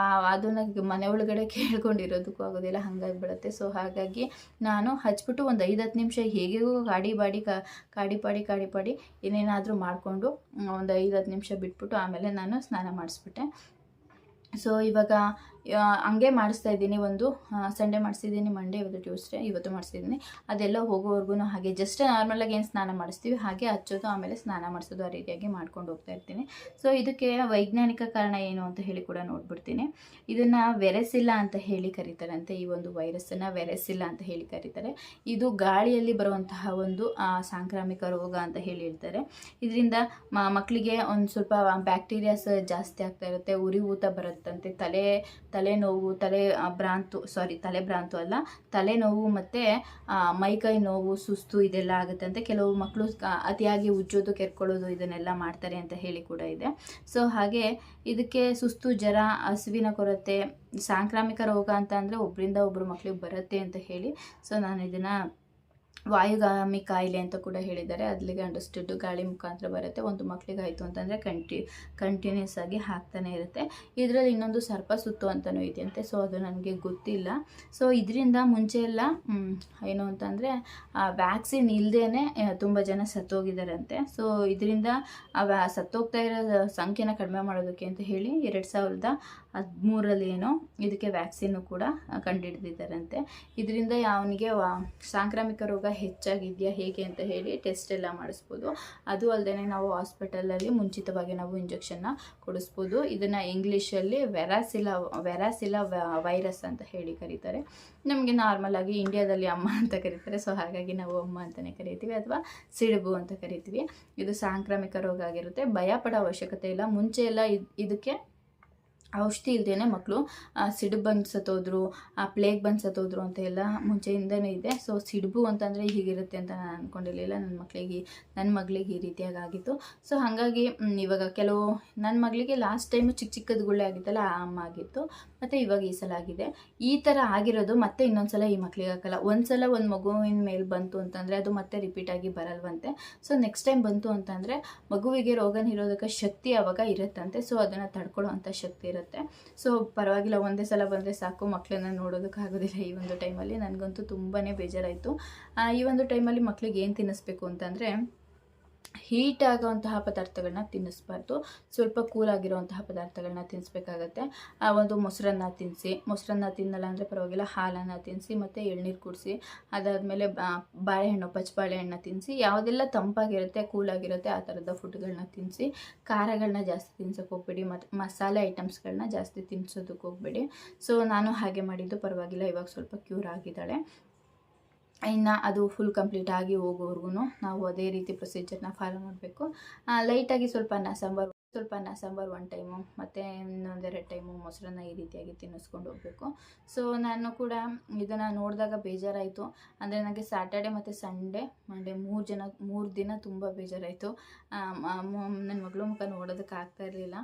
ಅದನ್ನು ಮನೆ ಒಳಗಡೆ ಕೇಳ್ಕೊಂಡಿರೋದಕ್ಕೂ ಆಗೋದಿಲ್ಲ, ಹಾಗಾಗಿ ಬಿಡುತ್ತೆ. ಸೊ ಹಾಗಾಗಿ ನಾನು ಹಚ್ಬಿಟ್ಟು ಒಂದು 5-10 ನಿಮಿಷ ಹೇಗೆಯೂ ಕಾಡಿ ಪಾಡಿ ಏನೇನಾದರೂ ಮಾಡಿಕೊಂಡು ಒಂದು 5-10 ನಿಮಿಷ ಬಿಟ್ಬಿಟ್ಟು ಆಮೇಲೆ ನಾನು ಸ್ನಾನ ಮಾಡಿಸ್ಬಿಟ್ಟೆ. ಸೊ ಇವಾಗ ಹಂಗೆ ಮಾಡಿಸ್ತಾ ಇದ್ದೀನಿ. ಒಂದು ಸಂಡೇ ಮಾಡಿಸಿದ್ದೀನಿ, ಮಂಡೇ, ಇವತ್ತು ಟ್ಯೂಸ್ಡೇ, ಇವತ್ತು ಮಾಡಿಸಿದ್ದೀನಿ. ಅದೆಲ್ಲ ಹೋಗೋವರೆಗೂ ಹಾಗೆ ಜಸ್ಟ್ ನಾರ್ಮಲಾಗಿ ಏನು ಸ್ನಾನ ಮಾಡಿಸ್ತೀವಿ ಹಾಗೆ ಹಚ್ಚೋದು, ಆಮೇಲೆ ಸ್ನಾನ ಮಾಡಿಸೋದು, ಆ ರೀತಿಯಾಗಿ ಮಾಡ್ಕೊಂಡು ಹೋಗ್ತಾ ಇರ್ತೀನಿ. ಸೊ ಇದಕ್ಕೆ ವೈಜ್ಞಾನಿಕ ಕಾರಣ ಏನು ಅಂತ ಹೇಳಿ ಕೂಡ ನೋಡ್ಬಿಡ್ತೀನಿ. ಇದನ್ನು ವೆರೆಸಿಲ್ಲ ಅಂತ ಹೇಳಿ ಕರೀತಾರಂತೆ. ಈ ಒಂದು ವೈರಸ್ಸನ್ನು ವೆರೆಸಿಲ್ಲ ಅಂತ ಹೇಳಿ ಕರೀತಾರೆ. ಇದು ಗಾಳಿಯಲ್ಲಿ ಬರುವಂತಹ ಒಂದು ಸಾಂಕ್ರಾಮಿಕ ರೋಗ ಅಂತ ಹೇಳಿ ಹೇಳ್ತಾರೆ. ಇದರಿಂದ ಮಕ್ಕಳಿಗೆ ಒಂದು ಸ್ವಲ್ಪ ಬ್ಯಾಕ್ಟೀರಿಯಾಸ್ ಜಾಸ್ತಿ ಆಗ್ತಾ ಇರುತ್ತೆ, ಉರಿ ಊತ ಬರುತ್ತಂತೆ, ತಲೆನೋವು, ತಲೆಭ್ರಾಂತು ಅಲ್ಲ, ತಲೆನೋವು ಮತ್ತು ಮೈಕೈ ನೋವು, ಸುಸ್ತು ಇದೆಲ್ಲ ಆಗುತ್ತಂತೆ. ಕೆಲವು ಮಕ್ಕಳು ಅತಿಯಾಗಿ ಉಜ್ಜೋದು, ಕೆರ್ಕೊಳ್ಳೋದು ಇದನ್ನೆಲ್ಲ ಮಾಡ್ತಾರೆ ಅಂತ ಹೇಳಿ ಕೂಡ ಇದೆ. ಸೊ ಹಾಗೆ ಇದಕ್ಕೆ ಸುಸ್ತು, ಜ್ವರ, ಹಸುವಿನ ಕೊರತೆ, ಸಾಂಕ್ರಾಮಿಕ ರೋಗ ಅಂತ ಅಂದರೆ ಒಬ್ಬರಿಂದ ಒಬ್ಬರು ಮಕ್ಕಳಿಗೆ ಬರುತ್ತೆ ಅಂತ ಹೇಳಿ. ಸೊ ನಾನು ಇದನ್ನು ವಾಯುಗಾಮಿ ಕಾಯಿಲೆ ಅಂತ ಕೂಡ ಹೇಳಿದ್ದಾರೆ. ಅಲ್ಲಿಗೆ ಅಂಡರ್ಸ್ಟುಡ್, ಗಾಳಿ ಮುಖಾಂತರ ಬರುತ್ತೆ. ಒಂದು ಮಕ್ಕಳಿಗೆ ಆಯಿತು ಅಂತಂದರೆ ಕಂಟಿನ್ಯೂಸ್ ಆಗಿ ಹಾಕ್ತಾನೆ ಇರುತ್ತೆ. ಇದರಲ್ಲಿ ಇನ್ನೊಂದು ಸರ್ಪ ಸುತ್ತು ಅಂತಲೂ ಇದೆಯಂತೆ. ಸೊ ಅದು ನನಗೆ ಗೊತ್ತಿಲ್ಲ. ಸೊ ಇದರಿಂದ ಮುಂಚೆ ಎಲ್ಲ ಏನು ಅಂತಂದರೆ ವ್ಯಾಕ್ಸಿನ್ ಇಲ್ಲದೇ ತುಂಬ ಜನ ಸತ್ತೋಗಿದ್ದಾರಂತೆ. ಸೊ ಇದರಿಂದ ಸತ್ತೋಗ್ತಾ ಇರೋ ಸಂಖ್ಯೆನ ಕಡಿಮೆ ಮಾಡೋದಕ್ಕೆ ಅಂತ ಹೇಳಿ 2013 ಏನೋ ಇದಕ್ಕೆ ವ್ಯಾಕ್ಸಿನ್ನು ಕೂಡ ಕಂಡುಹಿಡಿದಿದ್ದಾರಂತೆ. ಇದರಿಂದ ಅವನಿಗೆ ಸಾಂಕ್ರಾಮಿಕ ರೋಗ ಹೆಚ್ಚಾಗಿದೆಯಾ ಹೇಗೆ ಅಂತ ಹೇಳಿ ಟೆಸ್ಟ್ ಎಲ್ಲ ಮಾಡಿಸ್ಬೋದು. ಅದು ಅಲ್ಲದೆ ನಾವು ಹಾಸ್ಪಿಟಲಲ್ಲಿ ಮುಂಚಿತವಾಗಿ ನಾವು ಇಂಜೆಕ್ಷನ್ನ ಕೊಡಿಸ್ಬೋದು. ಇದನ್ನು ಇಂಗ್ಲೀಷಲ್ಲಿ ವೆರಾಸಿಲಾ ವೈರಸ್ ಅಂತ ಹೇಳಿ ಕರೀತಾರೆ. ನಮಗೆ ನಾರ್ಮಲ್ ಆಗಿ ಇಂಡಿಯಾದಲ್ಲಿ ಅಮ್ಮ ಅಂತ ಕರೀತಾರೆ. ಸೊ ಹಾಗಾಗಿ ನಾವು ಅಮ್ಮ ಅಂತಲೇ ಕರಿತೀವಿ, ಅಥವಾ ಸಿಡುಬು ಅಂತ ಕರಿತೀವಿ. ಇದು ಸಾಂಕ್ರಾಮಿಕ ರೋಗ ಆಗಿರುತ್ತೆ. ಭಯ ಪಡೋ ಅವಶ್ಯಕತೆ ಇಲ್ಲ. ಮುಂಚೆ ಎಲ್ಲ ಇದಕ್ಕೆ ಔಷಧಿ ಇಲ್ಲದೇ ಮಕ್ಕಳು ಸಿಡುಬು ಬಂದು ಸತ್ತೋದ್ರು, ಪ್ಲೇಗ್ ಬಂದು ಸತ್ತೋದ್ರು ಅಂತ ಎಲ್ಲ ಮುಂಚೆಯಿಂದನೇ ಇದೆ. ಸೊ ಸಿಡುಬು ಅಂತಂದರೆ ಹೀಗಿರುತ್ತೆ ಅಂತ ನಾನು ಅಂದ್ಕೊಂಡಿರಲಿಲ್ಲ. ನನ್ನ ಮಗಳಿಗೆ ಈ ರೀತಿಯಾಗಿ ಆಗಿತ್ತು. ಸೊ ಹಾಗಾಗಿ ಇವಾಗ ನನ್ನ ಮಗಳಿಗೆ ಲಾಸ್ಟ್ ಟೈಮು ಚಿಕ್ಕದು ಗುಳ್ಳೆ ಆಗಿತ್ತಲ್ಲ, ಆ ಅಮ್ಮ ಆಗಿತ್ತು. ಮತ್ತು ಇವಾಗ ಈ ಸಲ ಆಗಿದೆ. ಈ ಥರ ಆಗಿರೋದು ಮತ್ತೆ ಇನ್ನೊಂದು ಸಲ ಈ ಮಕ್ಕಳಿಗೆ ಹಾಕಲ್ಲ. ಒಂದು ಸಲ ಒಂದು ಮಗುವಿನ ಮೇಲೆ ಬಂತು ಅಂತಂದರೆ ಅದು ಮತ್ತೆ ರಿಪೀಟ್ ಆಗಿ ಬರಲ್ವಂತೆ. ಸೊ ನೆಕ್ಸ್ಟ್ ಟೈಮ್ ಬಂತು ಅಂತಂದರೆ ಮಗುವಿಗೆ ರೋಗ ನಿರೋಧಕ ಶಕ್ತಿ ಆವಾಗ ಇರುತ್ತಂತೆ. ಸೊ ಅದನ್ನು ತಡ್ಕೊಳ್ಳೋ ಅಂಥ ಶಕ್ತಿ ಇರುತ್ತೆ. ಸೊ ಪರವಾಗಿಲ್ಲ, ಒಂದೇ ಸಲ ಬಂದರೆ ಸಾಕು, ಮಕ್ಕಳನ್ನ ನೋಡೋದಕ್ಕಾಗೋದಿಲ್ಲ. ಈ ಒಂದು ಟೈಮಲ್ಲಿ ನನಗಂತೂ ತುಂಬಾ ಬೇಜಾರಾಯಿತು. ಈ ಒಂದು ಟೈಮಲ್ಲಿ ಮಕ್ಕಳಿಗೆ ಏನು ತಿನ್ನಿಸ್ಬೇಕು ಅಂತಂದರೆ ಹೀಟ್ ಆಗೋವಂತಹ ಪದಾರ್ಥಗಳನ್ನ ತಿನ್ನಿಸ್ಬಾರ್ದು. ಸ್ವಲ್ಪ ಕೂಲಾಗಿರೋವಂತಹ ಪದಾರ್ಥಗಳನ್ನ ತಿನ್ನಿಸ್ಬೇಕಾಗತ್ತೆ. ಒಂದು ಮೊಸರನ್ನ ತಿನ್ನಿಸಿ, ಮೊಸರನ್ನ ತಿನ್ನಲ್ಲ ಅಂದರೆ ಪರವಾಗಿಲ್ಲ, ಹಾಲನ್ನು ತಿನ್ನಿಸಿ, ಮತ್ತು ಎಳ್ನೀರು ಕುಡಿಸಿ, ಅದಾದಮೇಲೆ ಬಾಳೆಹಣ್ಣು, ಪಚ್ಚ ಬಾಳೆಹಣ್ಣು ತಿನ್ನಿಸಿ, ಯಾವುದೆಲ್ಲ ತಂಪಾಗಿರುತ್ತೆ, ಕೂಲಾಗಿರುತ್ತೆ ಆ ಥರದ ಫುಡ್ಗಳನ್ನ ತಿನ್ನಿಸಿ. ಖಾರಗಳನ್ನ ಜಾಸ್ತಿ ತಿನ್ಸೋಕೆ ಹೋಗ್ಬೇಡಿ, ಮತ್ತು ಮಸಾಲೆ ಐಟಮ್ಸ್ಗಳನ್ನ ಜಾಸ್ತಿ ತಿನ್ನಿಸೋದಕ್ಕೆ ಹೋಗಬೇಡಿ. ಸೊ ನಾನು ಹಾಗೆ ಮಾಡಿದ್ದು, ಪರವಾಗಿಲ್ಲ, ಇವಾಗ ಸ್ವಲ್ಪ ಕ್ಯೂರ್ ಆಗಿದ್ದಾಳೆ. ಇನ್ನು ಅದು ಫುಲ್ ಕಂಪ್ಲೀಟ್ ಆಗಿ ಹೋಗೋವರೆಗೂ ನಾವು ಅದೇ ರೀತಿ ಪ್ರೊಸೀಜರ್ನ ಫಾಲೋ ಮಾಡಬೇಕು. ಲೈಟಾಗಿ ಸ್ವಲ್ಪ ಅನ್ನ ಸಾಂಬಾರು 1 ಟೈಮು, ಮತ್ತು ಇನ್ನೊಂದೆರಡು ಟೈಮು ಮೊಸರನ್ನ ಈ ರೀತಿಯಾಗಿ ತಿನ್ನಿಸ್ಕೊಂಡು ಹೋಗಬೇಕು. ಸೊ ನಾನು ಕೂಡ ಇದನ್ನು ನೋಡಿದಾಗ ಬೇಜಾರಾಯಿತು. ಅಂದರೆ ನನಗೆ ಸ್ಯಾಟರ್ಡೆ ಮತ್ತು ಸಂಡೇ, ಮಂಡೇ 3 ದಿನ ತುಂಬ ಬೇಜಾರಾಯಿತು. ನನ್ನ ಮಗಳ ಮುಖ ನೋಡೋದಕ್ಕೆ ಆಗ್ತಾ ಇರಲಿಲ್ಲ.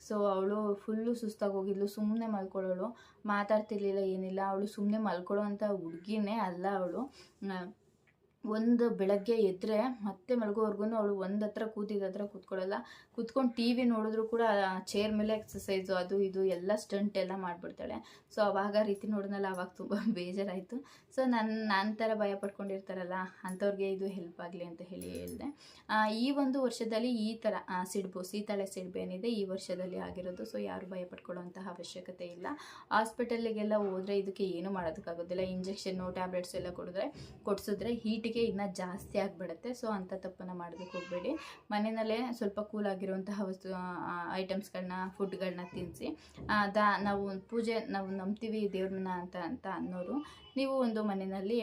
ಸೊ ಅವಳು ಫುಲ್ಲು ಸುಸ್ತಾಗಿ ಹೋಗಿದ್ಲು, ಸುಮ್ಮನೆ ಮಲ್ಕೊಳ್ಳೋಳು, ಮಾತಾಡ್ತಿರ್ಲಿಲ್ಲ, ಏನಿಲ್ಲ. ಅವಳು ಸುಮ್ಮನೆ ಮಲ್ಕೊಳ್ಳೋ ಅಂಥ ಹುಡುಗಿನೇ ಅಲ್ಲ ಅವಳು. ಒಂದು ಬೆಳಗ್ಗೆ ಎದ್ದರೆ ಮತ್ತೆ ಮಲಗೋವರೆಗೂ ಅವಳು ಒಂದು ಹತ್ರ ಕೂತ್ಕೊಳ್ಳಲ್ಲ. ಕೂತ್ಕೊಂಡು ಟಿ ವಿ ನೋಡಿದ್ರು ಕೂಡ ಚೇರ್ ಮೇಲೆ ಎಕ್ಸಸೈಸು, ಅದು ಇದು ಎಲ್ಲ ಸ್ಟಂಟ್ ಎಲ್ಲ ಮಾಡಿಬಿಡ್ತಾಳೆ. ಸೊ ಅವಾಗ ರೀತಿ ನೋಡಿದ್ನಲ್ಲ, ಆವಾಗ ತುಂಬ ಬೇಜಾರಾಯಿತು. ಸೊ ನನ್ನ ಥರ ಭಯ ಪಡ್ಕೊಂಡಿರ್ತಾರಲ್ಲ ಅಂಥವ್ರಿಗೆ ಇದು ಹೆಲ್ಪ್ ಆಗಲಿ ಅಂತ ಹೇಳಿ ಹೇಳಿದೆ. ಈ ಒಂದು ವರ್ಷದಲ್ಲಿ ಈ ಥರ ಸೀತಾಳೆ ಸಿಡುಬು ಏನಿದೆ ಈ ವರ್ಷದಲ್ಲಿ ಆಗಿರೋದು. ಸೊ ಯಾರು ಭಯ ಪಡ್ಕೊಳ್ಳೋಂತಹ ಅವಶ್ಯಕತೆ ಇಲ್ಲ. ಹಾಸ್ಪಿಟಲ್ಲಿಗೆಲ್ಲ ಹೋದರೆ ಇದಕ್ಕೆ ಏನೂ ಮಾಡೋದಕ್ಕಾಗೋದಿಲ್ಲ. ಇಂಜೆಕ್ಷನ್ನು, ಟ್ಯಾಬ್ಲೆಟ್ಸ್ ಎಲ್ಲ ಕೊಡಿಸಿದ್ರೆ ಹೀಟಿಗೆ ಹೀಟಿಗೆ ಇನ್ನೂ ಜಾಸ್ತಿ ಆಗಿಬಿಡುತ್ತೆ. ಸೊ ಅಂಥ ತಪ್ಪನ್ನು ಮಾಡೋದಕ್ಕೆ ಹೋಗಬೇಡಿ. ಮನೆಯಲ್ಲೇ ಸ್ವಲ್ಪ ಕೂಲಾಗಿರುವಂತಹ ಐಟಮ್ಸ್ಗಳನ್ನ ಫುಡ್ಗಳನ್ನ ತಿನ್ನಿಸಿ. ನಾವು ಪೂಜೆ ನಾವು ನಂಬ್ತೀವಿ ದೇವ್ರನ್ನ ಅಂತ ಅನ್ನೋರು ನೀವು ಒಂದು ಮನೆಯಲ್ಲಿ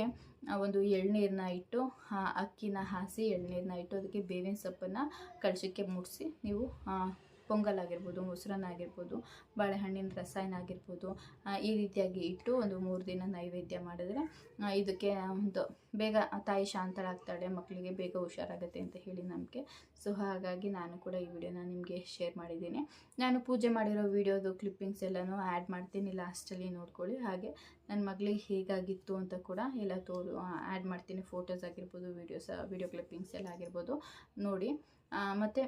ಒಂದು ಎಳ್ನೀರನ್ನ ಇಟ್ಟು ಅಕ್ಕಿನ ಹಾಸಿ ಎಳ್ನೀರನ್ನ ಇಟ್ಟು ಅದಕ್ಕೆ ಬೇವಿನ ಸೊಪ್ಪನ್ನು ಕಳಶಕ್ಕೆ ಮುಡಿಸಿ ನೀವು ಪೊಂಗಲ್ ಆಗಿರ್ಬೋದು, ಮೊಸರನ್ನ ಆಗಿರ್ಬೋದು, ಬಾಳೆಹಣ್ಣಿನ ರಸಾಯನ ಆಗಿರ್ಬೋದು, ಈ ರೀತಿಯಾಗಿ ಇಟ್ಟು ಒಂದು 3 ದಿನ ನೈವೇದ್ಯ ಮಾಡಿದ್ರೆ ಇದಕ್ಕೆ ಒಂದು ಬೇಗ ತಾಯಿ ಶಾಂತಳಾಗ್ತಾಳೆ, ಮಕ್ಕಳಿಗೆ ಬೇಗ ಹುಷಾರಾಗುತ್ತೆ ಅಂತ ಹೇಳಿ ನಂಬಿಕೆ. ಸೊ ಹಾಗಾಗಿ ನಾನು ಕೂಡ ಈ ವಿಡಿಯೋನ ನಿಮಗೆ ಶೇರ್ ಮಾಡಿದ್ದೀನಿ. ನಾನು ಪೂಜೆ ಮಾಡಿರೋ ವಿಡಿಯೋದು ಕ್ಲಿಪ್ಪಿಂಗ್ಸ್ ಎಲ್ಲನೂ ಆ್ಯಡ್ ಮಾಡ್ತೀನಿ, ಲಾಸ್ಟಲ್ಲಿ ನೋಡ್ಕೊಳ್ಳಿ. ಹಾಗೆ ನನ್ನ ಮಗಳಿಗೆ ಹೇಗಾಗಿತ್ತು ಅಂತ ಕೂಡ ಎಲ್ಲ ಆ್ಯಡ್ ಮಾಡ್ತೀನಿ. ಫೋಟೋಸ್ ಆಗಿರ್ಬೋದು, ವಿಡಿಯೋ ಕ್ಲಿಪ್ಪಿಂಗ್ಸ್ ಎಲ್ಲ ಆಗಿರ್ಬೋದು ನೋಡಿ. ಮತ್ತು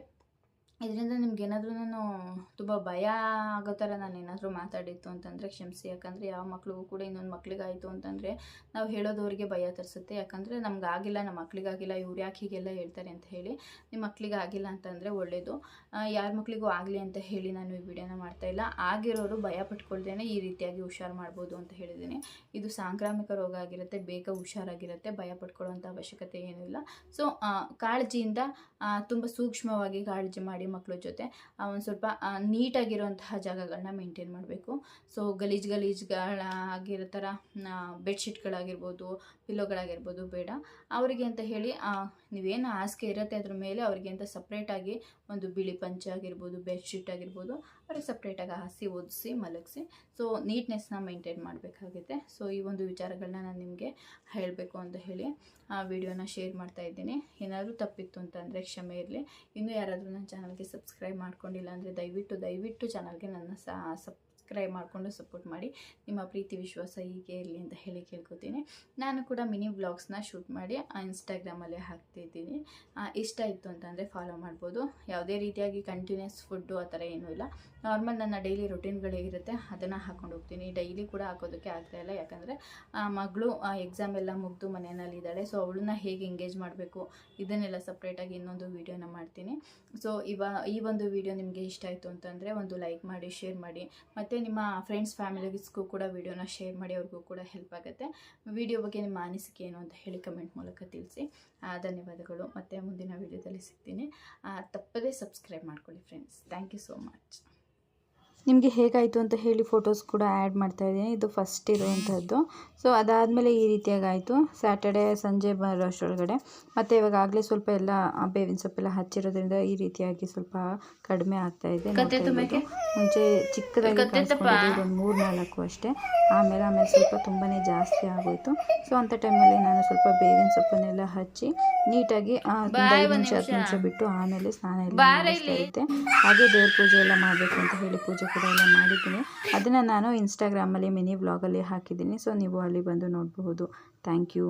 ಇದರಿಂದ ನಿಮ್ಗೆ ಏನಾದರೂ ನಾನು ತುಂಬ ಭಯ ಆಗೋ ಥರ ನಾನು ಏನಾದರೂ ಮಾತಾಡಿತ್ತು ಅಂತಂದರೆ ಕ್ಷಮಿಸಿ. ಯಾಕಂದರೆ ಯಾವ ಮಕ್ಳಿಗೂ ಕೂಡ ಇನ್ನೊಂದು ಮಕ್ಳಿಗಾಯಿತು ಅಂತಂದರೆ ನಾವು ಹೇಳೋದವ್ರಿಗೆ ಭಯ ತರಿಸುತ್ತೆ. ಯಾಕಂದರೆ ನಮಗಾಗಿಲ್ಲ, ನಮ್ಮ ಮಕ್ಳಿಗಾಗಿಲ್ಲ, ಇವ್ರು ಯಾಕೆ ಹೀಗೆಲ್ಲ ಹೇಳ್ತಾರೆ ಅಂತ ಹೇಳಿ. ನಿಮ್ಮ ಮಕ್ಳಿಗೆ ಆಗಿಲ್ಲ ಅಂತಂದರೆ ಒಳ್ಳೆಯದು. ಯಾರ ಮಕ್ಳಿಗೂ ಆಗಲಿ ಅಂತ ಹೇಳಿ ನಾನು ಈ ವಿಡಿಯೋನ ಮಾಡ್ತಾಯಿಲ್ಲ. ಆಗಿರೋರು ಭಯ ಪಟ್ಕೊಳ್ದೇನೆ ಈ ರೀತಿಯಾಗಿ ಹುಷಾರು ಮಾಡ್ಬೋದು ಅಂತ ಹೇಳಿದ್ದೀನಿ. ಇದು ಸಾಂಕ್ರಾಮಿಕ ರೋಗ ಆಗಿರುತ್ತೆ, ಬೇಗ ಹುಷಾರಾಗಿರುತ್ತೆ, ಭಯ ಪಟ್ಕೊಳ್ಳೋವಂಥ ಅವಶ್ಯಕತೆ ಏನೂ ಇಲ್ಲ. ಸೊ ಕಾಳಜಿಯಿಂದ ತುಂಬ ಸೂಕ್ಷ್ಮವಾಗಿ ಕಾಳಜಿ ಮಾಡಿ ಮಕ್ಕಳ ಜೊತೆ ಒಂದು ಸ್ವಲ್ಪ ನೀಟಾಗಿರುವಂತಹ ಜಾಗಗಳನ್ನ ಮೇಂಟೈನ್ ಮಾಡಬೇಕು. ಸೊ ಗಲೀಜುಗಳಾಗಿರೋ ಥರ ಬೆಡ್ಶೀಟ್ಗಳಾಗಿರ್ಬೋದು, ಪಿಲ್ಲೋಗಳಾಗಿರ್ಬೋದು ಬೇಡ. ಅವರಿಗೆ ಅಂತ ಹೇಳಿ ನೀವೇನು ಹಾಸಿಗೆ ಇರುತ್ತೆ ಅದ್ರ ಮೇಲೆ ಅವರಿಗೆ ಅಂತ ಸಪ್ರೇಟಾಗಿ ಒಂದು ಬಿಳಿ ಪಂಚೆ ಆಗಿರ್ಬೋದು, ಬೆಡ್ಶೀಟ್ ಆಗಿರ್ಬೋದು, ಅವ್ರಿಗೆ ಸಪ್ರೇಟಾಗಿ ಹಾಸಿ ಒದಿಸಿ ಮಲಗಿಸಿ. ಸೊ ನೀಟ್ನೆಸ್ನ ಮೇಂಟೈನ್ ಮಾಡಬೇಕಾಗುತ್ತೆ. ಸೊ ಈ ಒಂದು ವಿಚಾರಗಳನ್ನ ನಾನು ನಿಮಗೆ ಹೇಳಬೇಕು ಅಂತ ಹೇಳಿ ವಿಡಿಯೋನ ಶೇರ್ ಮಾಡ್ತಾ ಇದ್ದೀನಿ. ಏನಾದರೂ ತಪ್ಪಿತ್ತು ಅಂತಂದರೆ ಕ್ಷಮೆ ಇರಲಿ. ಇನ್ನೂ ಯಾರಾದರೂ ನನ್ನ ಚಾನಲ್ಗೆ ಸಬ್ಸ್ಕ್ರೈಬ್ ಮಾಡ್ಕೊಂಡಿಲ್ಲ ಅಂದರೆ ದಯವಿಟ್ಟು ಚಾನಲ್ಗೆ ನನ್ನ ಸಬ್ಸ್ಕ್ರೈಬ್ ಮಾಡಿಕೊಂಡು ಸಪೋರ್ಟ್ ಮಾಡಿ. ನಿಮ್ಮ ಪ್ರೀತಿ ವಿಶ್ವಾಸ ಹೀಗೆ ಇರಲಿ ಅಂತ ಹೇಳಿ ಕೇಳ್ಕೊತೀನಿ. ನಾನು ಕೂಡ ಮಿನಿ ವ್ಲಾಗ್ಸ್ನ ಶೂಟ್ ಮಾಡಿ ಇನ್ಸ್ಟಾಗ್ರಾಮಲ್ಲೇ ಹಾಕ್ತಿದ್ದೀನಿ. ಇಷ್ಟ ಇತ್ತು ಅಂತಂದರೆ ಫಾಲೋ ಮಾಡ್ಬೋದು. ಯಾವುದೇ ರೀತಿಯಾಗಿ ಕಂಟಿನ್ಯೂಸ್ ಫುಡ್ಡು ಆ ಥರ ಏನೂ ಇಲ್ಲ. ನಾರ್ಮಲ್ ನನ್ನ ಡೈಲಿ ರೊಟೀನ್ಗಳಿರುತ್ತೆ ಅದನ್ನು ಹಾಕ್ಕೊಂಡು ಹೋಗ್ತೀನಿ. ಡೈಲಿ ಕೂಡ ಹಾಕೋದಕ್ಕೆ ಆಗ್ತಾಯಿಲ್ಲ. ಯಾಕಂದರೆ ಮಗಳು ಎಕ್ಸಾಮ್ ಎಲ್ಲ ಮುಗಿದು ಮನೆಯಲ್ಲಿದ್ದಾಳೆ. ಸೊ ಅವಳನ್ನ ಹೇಗೆ ಎಂಗೇಜ್ ಮಾಡಬೇಕು ಇದನ್ನೆಲ್ಲ ಸಪ್ರೇಟಾಗಿ ಇನ್ನೊಂದು ವೀಡಿಯೋನ ಮಾಡ್ತೀನಿ. ಸೊ ಈ ಒಂದು ವಿಡಿಯೋ ನಿಮಗೆ ಇಷ್ಟ ಆಯಿತು ಅಂತಂದರೆ ಒಂದು ಲೈಕ್ ಮಾಡಿ, ಶೇರ್ ಮಾಡಿ. ಮತ್ತು ನಿಮ್ಮ ಫ್ರೆಂಡ್ಸ್ ಫ್ಯಾಮಿಲಿಸ್ಗೂ ಕೂಡ ವಿಡಿಯೋನ ಶೇರ್ ಮಾಡಿ, ಅವ್ರಿಗೂ ಕೂಡ ಹೆಲ್ಪ್ ಆಗುತ್ತೆ. ವಿಡಿಯೋ ಬಗ್ಗೆ ನಿಮ್ಮ ಅನಿಸಿಕೆ ಏನು ಅಂತ ಹೇಳಿ ಕಮೆಂಟ್ ಮೂಲಕ ತಿಳಿಸಿ. ಧನ್ಯವಾದಗಳು. ಮತ್ತು ಮುಂದಿನ ವಿಡಿಯೋದಲ್ಲಿ ಸಿಗ್ತೀನಿ. ತಪ್ಪದೇ ಸಬ್ಸ್ಕ್ರೈಬ್ ಮಾಡ್ಕೊಳ್ಳಿ friends. Thank you so much. ನಿಮಗೆ ಹೇಗಾಯಿತು ಅಂತ ಹೇಳಿ ಫೋಟೋಸ್ ಕೂಡ ಆ್ಯಡ್ ಮಾಡ್ತಾಯಿದ್ದೀನಿ. ಇದು ಫಸ್ಟ್ ಇರುವಂಥದ್ದು. ಸೊ ಅದಾದಮೇಲೆ ಈ ರೀತಿಯಾಗಿ ಆಯಿತು. ಸ್ಯಾಟರ್ಡೇ ಸಂಜೆ ಬರೋಷ್ಟರೊಳಗಡೆ ಮತ್ತು ಇವಾಗಲೇ ಸ್ವಲ್ಪ ಎಲ್ಲ ಬೇವಿನ ಸೊಪ್ಪೆಲ್ಲ ಹಚ್ಚಿರೋದ್ರಿಂದ ಈ ರೀತಿಯಾಗಿ ಸ್ವಲ್ಪ ಕಡಿಮೆ ಆಗ್ತಾಯಿದೆ. ಮುಂಚೆ ಚಿಕ್ಕದಾಗಿ ಕಾಣಿಸ್ಕೊಂಡಿದ್ದು ಒಂದು 3-4 ಅಷ್ಟೇ. ಆಮೇಲೆ ಸ್ವಲ್ಪ ತುಂಬಾ ಜಾಸ್ತಿ ಆಗೋಯಿತು. ಸೊ ಅಂಥ ಟೈಮಲ್ಲಿ ನಾನು ಸ್ವಲ್ಪ ಬೇವಿನ ಸೊಪ್ಪನ್ನೆಲ್ಲ ಹಚ್ಚಿ ನೀಟಾಗಿ 5 ನಿಮಿಷ ಬಿಟ್ಟು ಆಮೇಲೆ ಸ್ನಾನ ಎಲ್ಲ ಮಾಡಿಸ್ತಾ ಇದ್ದೆ. ಹಾಗೆ ದೇವ್ರ ಪೂಜೆ ಎಲ್ಲ ಮಾಡಬೇಕು ಅಂತ ಹೇಳಿ ಪೂಜೆ ಕೂಡ ಎಲ್ಲ ಮಾಡಿದ್ದೀನಿ. ಅದನ್ನು ನಾನು ಇನ್ಸ್ಟಾಗ್ರಾಮಲ್ಲಿ ಮಿನಿ ವ್ಲಾಗಲ್ಲಿ ಹಾಕಿದ್ದೀನಿ. ಸೊ ನೀವು ಅಲ್ಲಿ ಬಂದು ನೋಡಬಹುದು. Thank you.